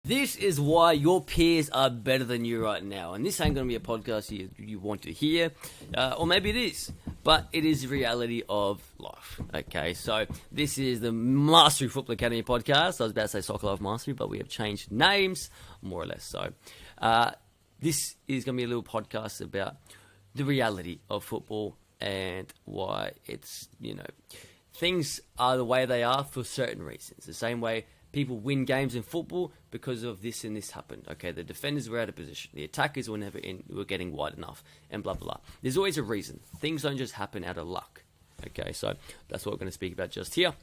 This is why your peers are better than you right now. And this ain't going to be a podcast you want to hear. Or maybe it is. But it is the reality of life. Okay, so this is the Mastery Football Academy podcast. I was about to say Soccer Life Mastery, but we have changed names, more or less. So this is going to be a little podcast about the reality of football and why it's, things are the way they are for certain reasons. The same way people win games in football because of this and this happened. Okay, the defenders were out of position. The attackers were never were getting wide enough, and blah, blah, blah. There's always a reason. Things don't just happen out of luck. Okay, so that's what we're going to speak about just here.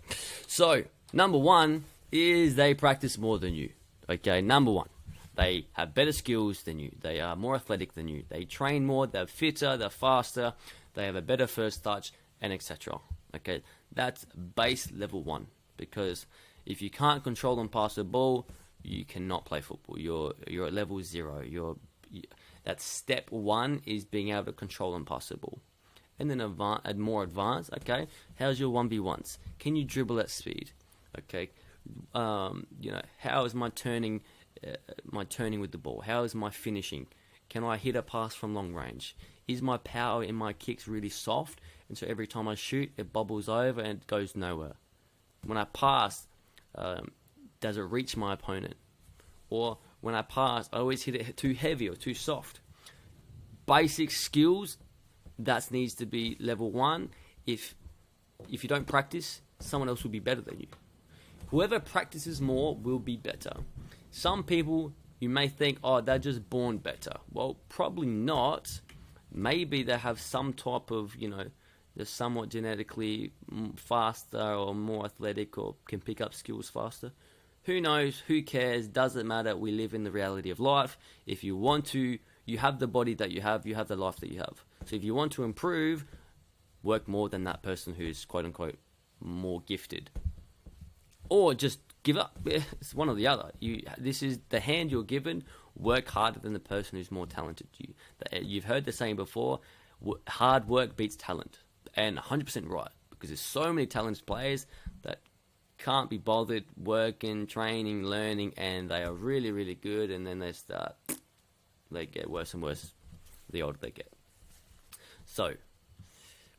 So, number one is they practice more than you. Okay, number one. They have better skills than you. They are more athletic than you. They train more. They're fitter. They're faster. They have a better first touch, and etc. Okay, that's base level one. Because if you can't control and pass the ball, you cannot play football. You're at level 0. That's step one is being able to control and pass the ball. And then more advanced. Okay, how's your 1v1s? Can you dribble at speed? Okay, how is my turning? My turning with the ball? How is my finishing? Can I hit a pass from long range? Is my power in my kicks really soft? And so every time I shoot, it bubbles over and it goes nowhere. When I pass, does it reach my opponent? Or when I pass, I always hit it too heavy or too soft. Basic skills, that needs to be level 1. If you don't practice, someone else will be better than you. Whoever practices more will be better. Some people, you may think, they're just born better. Well, probably not. Maybe they have some type of, they're somewhat genetically faster or more athletic or can pick up skills faster. Who knows? Who cares? Doesn't matter. We live in the reality of life. If you want to, you have the body that you have the life that you have. So if you want to improve, work more than that person who's quote-unquote more gifted. Or just give up. It's one or the other. This is the hand you're given. Work harder than the person who's more talented to you. You've heard the saying before, hard work beats talent. And 100% right. Because there's so many talented players that can't be bothered working, training, learning, and they are really, really good. And then they get worse and worse the older they get. So,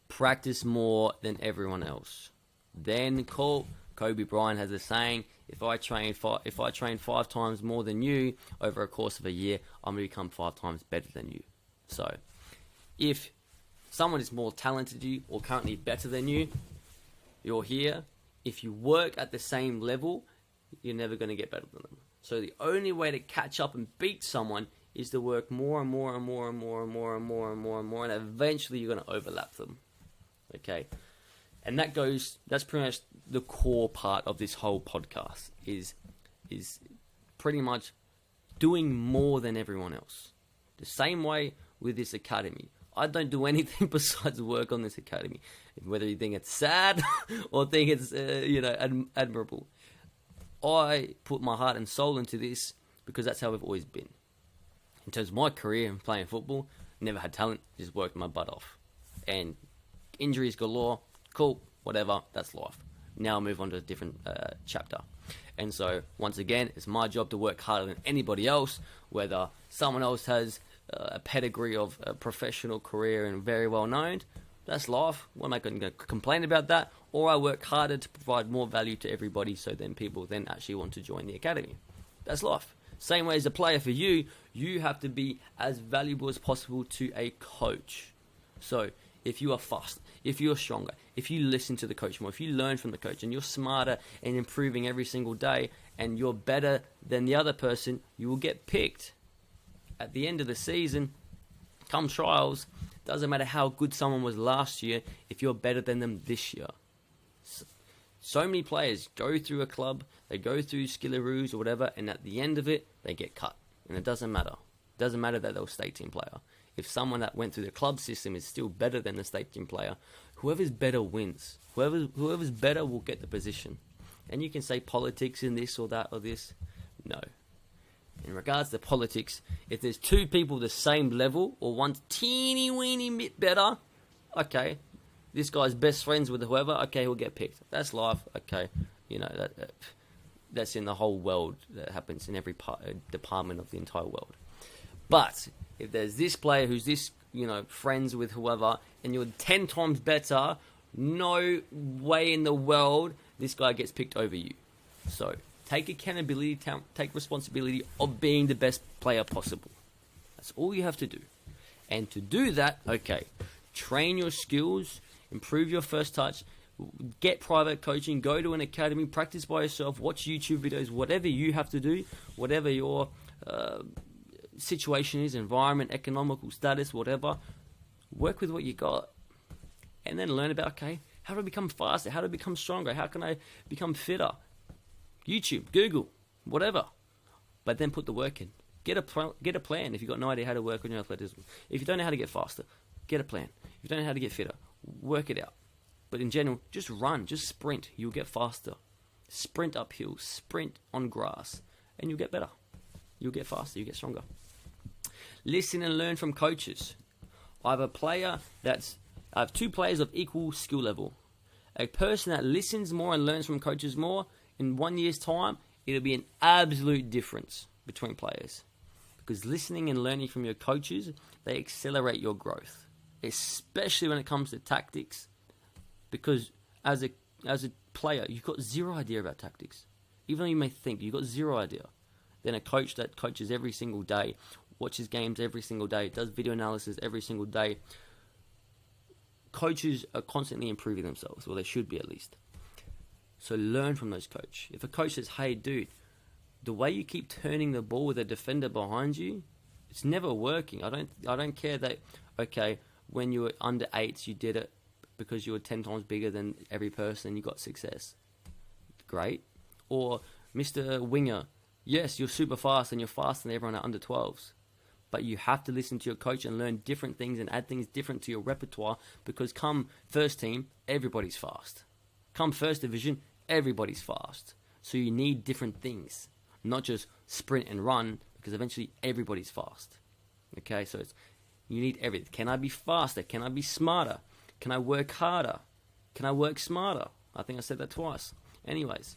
practice more than everyone else. Then Kobe Bryant has a saying, if I train 5 times more than you over a course of a year, I'm going to become 5 times better than you. So, if someone is more talented than you or currently better than you, you're here. If you work at the same level, you're never going to get better than them. So the only way to catch up and beat someone is to work more and more and more and more and more and more and more and more, and eventually you're going to overlap them. Okay? And that's pretty much the core part of this whole podcast, is pretty much doing more than everyone else. The same way with this academy. I don't do anything besides work on this academy. Whether you think it's sad or think it's, admirable. I put my heart and soul into this because that's how I've always been. In terms of my career and playing football, never had talent, just worked my butt off. And injuries galore, cool, whatever, that's life. Now I'll move on to a different chapter. And so, once again, it's my job to work harder than anybody else, whether someone else has a pedigree of a professional career and very well known, that's life. What am I going to complain about that? Or I work harder to provide more value to everybody so then people then actually want to join the academy. That's life. Same way as a player for you, you have to be as valuable as possible to a coach. So, if you are fast, if you're stronger, if you listen to the coach more, if you learn from the coach and you're smarter and improving every single day and you're better than the other person, you will get picked. At the end of the season, come trials, doesn't matter how good someone was last year if you're better than them this year. So many players go through a club, they go through Skillaroos or whatever, and at the end of it, they get cut. And it doesn't matter. It doesn't matter that they're a state team player. If someone that went through the club system is still better than the state team player, whoever's better wins. Whoever's better will get the position. And you can say politics in this or that or this. No. In regards to politics, if there's 2 people the same level or one's teeny weeny bit better, okay, this guy's best friends with whoever, okay, he'll get picked. That's life, okay. that's in the whole world. That happens in every department of the entire world. But if there's this player who's this, friends with whoever, and you're 10 times better, no way in the world this guy gets picked over you. So take accountability, take responsibility of being the best player possible. That's all you have to do. And to do that, train your skills, improve your first touch, get private coaching, go to an academy, practice by yourself, watch YouTube videos, whatever you have to do, whatever your situation is, environment, economical status, whatever, work with what you got. And then learn about, how do I become faster? How do I become stronger? How can I become fitter? YouTube, Google, whatever. But then put the work in. Get a plan if you've got no idea how to work on your athleticism. If you don't know how to get faster, get a plan. If you don't know how to get fitter, work it out. But in general, just run, just sprint. You'll get faster. Sprint uphill, sprint on grass, and you'll get better. You'll get faster, you'll get stronger. Listen and learn from coaches. I have two players of equal skill level. A person that listens more and learns from coaches more, in 1 year's time, it'll be an absolute difference between players. Because listening and learning from your coaches, they accelerate your growth. Especially when it comes to tactics. Because as a player, you've got zero idea about tactics. Even though you may think, you've got zero idea. Then a coach that coaches every single day, watches games every single day, does video analysis every single day. Coaches are constantly improving themselves, or they should be at least. So learn from those coaches. If a coach says, hey dude, the way you keep turning the ball with a defender behind you, it's never working. I don't care that, when you were under 8s, you did it because you were 10 times bigger than every person and you got success. Great. Or Mr. Winger, yes, you're super fast and you're faster than everyone at under 12s. But you have to listen to your coach and learn different things and add things different to your repertoire, because come first team, everybody's fast. Come first division, everybody's fast. So you need different things, not just sprint and run, because eventually everybody's fast. So you need everything. Can I be faster? Can I be smarter? Can I work harder? Can I work smarter? I think I said that twice. Anyways,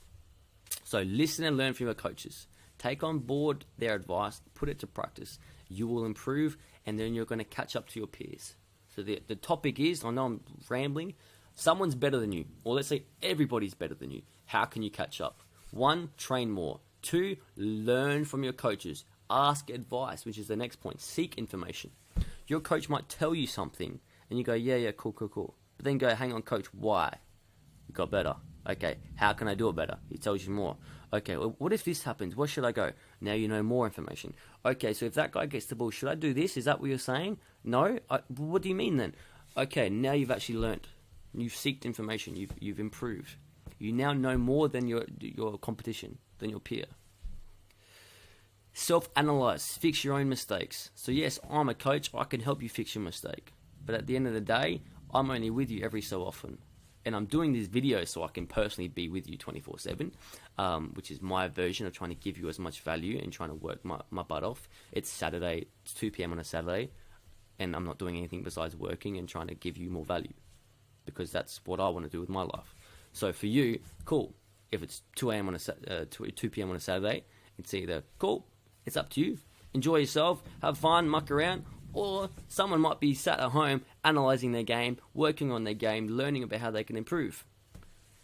so listen and learn from your coaches. Take on board their advice, put it to practice. You will improve, and then you're going to catch up to your peers. So the topic is, I know I'm rambling, someone's better than you, or let's say everybody's better than you. How can you catch up? 1, train more. 2, learn from your coaches. Ask advice, which is the next point. Seek information. Your coach might tell you something, and you go, yeah, cool. But then go, hang on, coach, why? You got better. Okay, how can I do it better? He tells you more. Okay, well, what if this happens? Where should I go? Now you know more information. Okay, so if that guy gets the ball, should I do this? Is that what you're saying? No? What do you mean then? Okay, now you've actually learnt. You've seeked information. You've improved. You now know more than your competition, than your peer. Self-analyze. Fix your own mistakes. So yes, I'm a coach. I can help you fix your mistake. But at the end of the day, I'm only with you every so often. And I'm doing this video so I can personally be with you 24/7, which is my version of trying to give you as much value and trying to work my butt off. It's Saturday, it's 2 p.m. on a Saturday, and I'm not doing anything besides working and trying to give you more value, because that's what I want to do with my life. So for you, cool. If it's 2 p.m. on a Saturday, it's either cool, it's up to you. Enjoy yourself, have fun, muck around. Or someone might be sat at home analysing their game, working on their game, learning about how they can improve.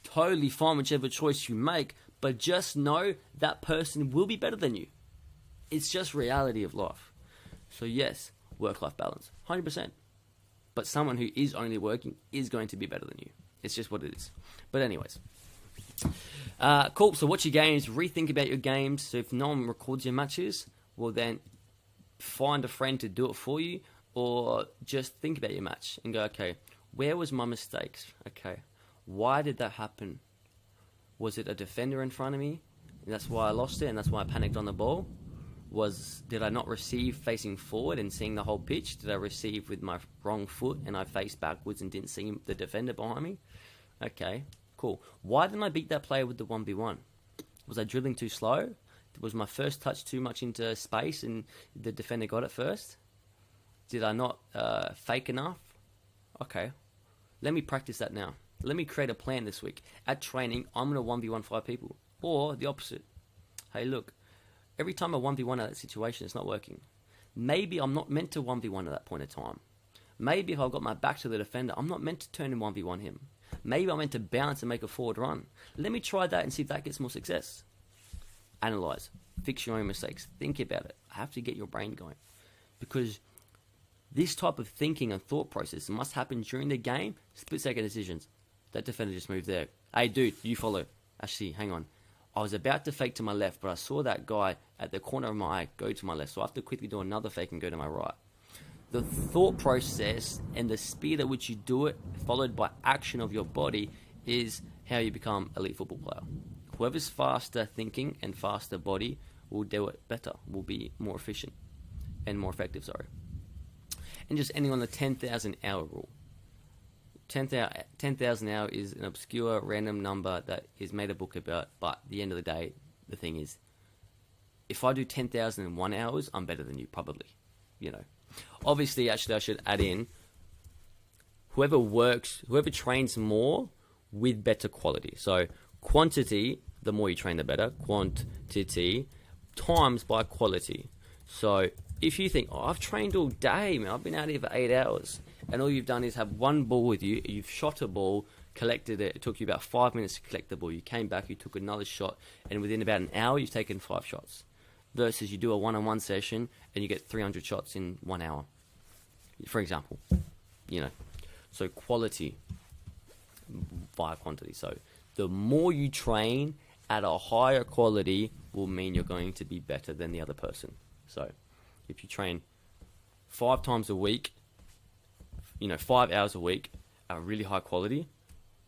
Totally fine whichever choice you make, but just know that person will be better than you. It's just reality of life. So yes, work-life balance, 100%. But someone who is only working is going to be better than you. It's just what it is. But anyways. Cool, so watch your games, rethink about your games. So if no one records your matches, well then find a friend to do it for you, or just think about your match and go, okay, where was my mistakes? Okay, why did that happen? Was it a defender in front of me, and that's why I lost it, and that's why I panicked on the ball? Did I not receive facing forward and seeing the whole pitch? Did I receive with my wrong foot and I faced backwards and didn't see the defender behind me? Okay, cool. Why didn't I beat that player with the 1v1? Was I dribbling too slow? Was my first touch too much into space and the defender got it first? Did I not fake enough? Okay, let me practice that now. Let me create a plan this week. At training, I'm going to 1v1 5 people. Or the opposite. hey, look, every time I 1v1 at that situation, it's not working. Maybe I'm not meant to 1v1 at that point in time. Maybe if I've got my back to the defender, I'm not meant to turn and 1v1 him. Maybe I'm meant to bounce and make a forward run. Let me try that and see if that gets more success. Analyze. Fix your own mistakes. Think about it. I have to get your brain going. Because this type of thinking and thought process must happen during the game. Split-second decisions. That defender just moved there. Hey, dude, you follow. Actually, hang on. I was about to fake to my left, but I saw that guy at the corner of my eye go to my left. So I have to quickly do another fake and go to my right. The thought process and the speed at which you do it, followed by action of your body, is how you become an elite football player. Whoever's faster thinking and faster body will do it better, will be more efficient and more effective, And just ending on the 10,000 hour rule. 10,000 hour is an obscure random number that is made a book about, but at the end of the day, the thing is, if I do 10,001 hours, I'm better than you, probably. Obviously, actually, I should add in, whoever trains more with better quality. So quantity, the more you train, the better. Quantity times by quality. So if you think, I've trained all day, man, I've been out here for 8 hours, and all you've done is have one ball with you, you've shot a ball, collected it, it took you about 5 minutes to collect the ball, you came back, you took another shot, and within about an hour, you've taken 5 shots. Versus you do a one-on-one session, and you get 300 shots in 1 hour, for example. So quality via quantity. So the more you train at a higher quality will mean you're going to be better than the other person. So if you train 5 times a week, 5 hours a week at really high quality,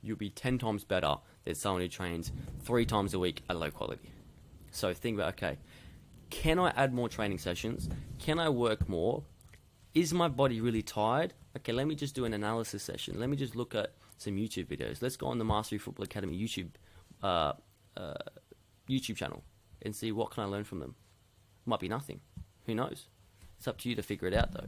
you'll be 10 times better than someone who trains 3 times a week at low quality. So think about, okay, can I add more training sessions? Can I work more? Is my body really tired? Okay, let me just do an analysis session. Let me just look at some YouTube videos. Let's go on the Mastery Futsal Academy YouTube channel and see what can I learn from them. Might be nothing. Who knows? It's up to you to figure it out, though.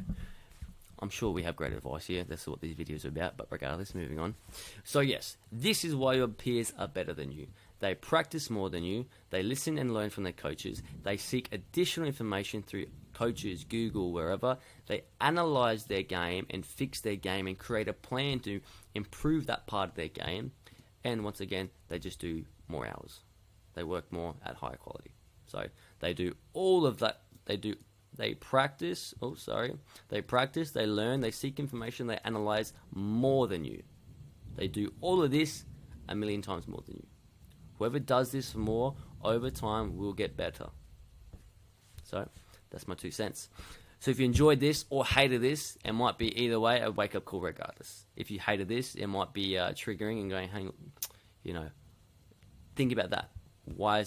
I'm sure we have great advice here. That's what these videos are about. But regardless, moving on. So yes, this is why your peers are better than you. They practice more than you. They listen and learn from their coaches. They seek additional information through coaches, Google, wherever. They analyze their game and fix their game and create a plan to improve that part of their game. And once again, they just do more hours. They work more at higher quality. So they do all of that. They practice, they learn, they seek information, they analyze more than you. They do all of this 1,000,000 times more than you. Whoever does this more over time will get better. So that's my 2 cents. So if you enjoyed this or hated this, it might be either way a wake-up call regardless. If you hated this, it might be triggering and going, hang on, think about that. Why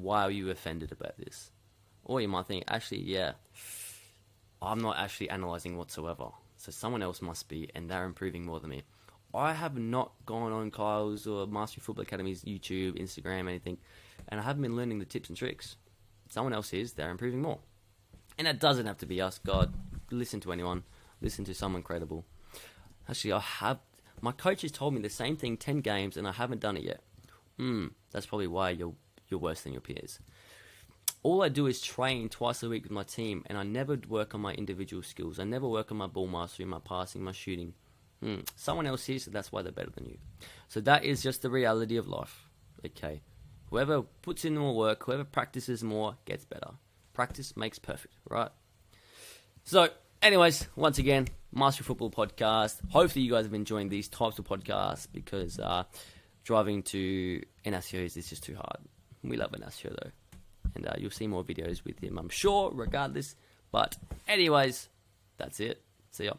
are you offended about this? Or you might think, actually, yeah, I'm not actually analysing whatsoever. So someone else must be, and they're improving more than me. I have not gone on Kyle's or Mastery Futsal Academy's YouTube, Instagram, anything, and I haven't been learning the tips and tricks. Someone else is, they're improving more. And that doesn't have to be us. God, listen to anyone. Listen to someone credible. Actually, my coach has told me the same thing 10 games, and I haven't done it yet. That's probably why you're worse than your peers. All I do is train twice a week with my team, and I never work on my individual skills. I never work on my ball mastery, my passing, my shooting. Someone else is, so that's why they're better than you. So that is just the reality of life. Okay, whoever puts in more work, whoever practices more, gets better. Practice makes perfect, right? So, anyways, once again, Mastery Football Podcast. Hopefully you guys have been enjoying these types of podcasts because driving to Inacio is just too hard. We love Inacio though. And you'll see more videos with him, I'm sure, regardless. But anyways, that's it. See ya.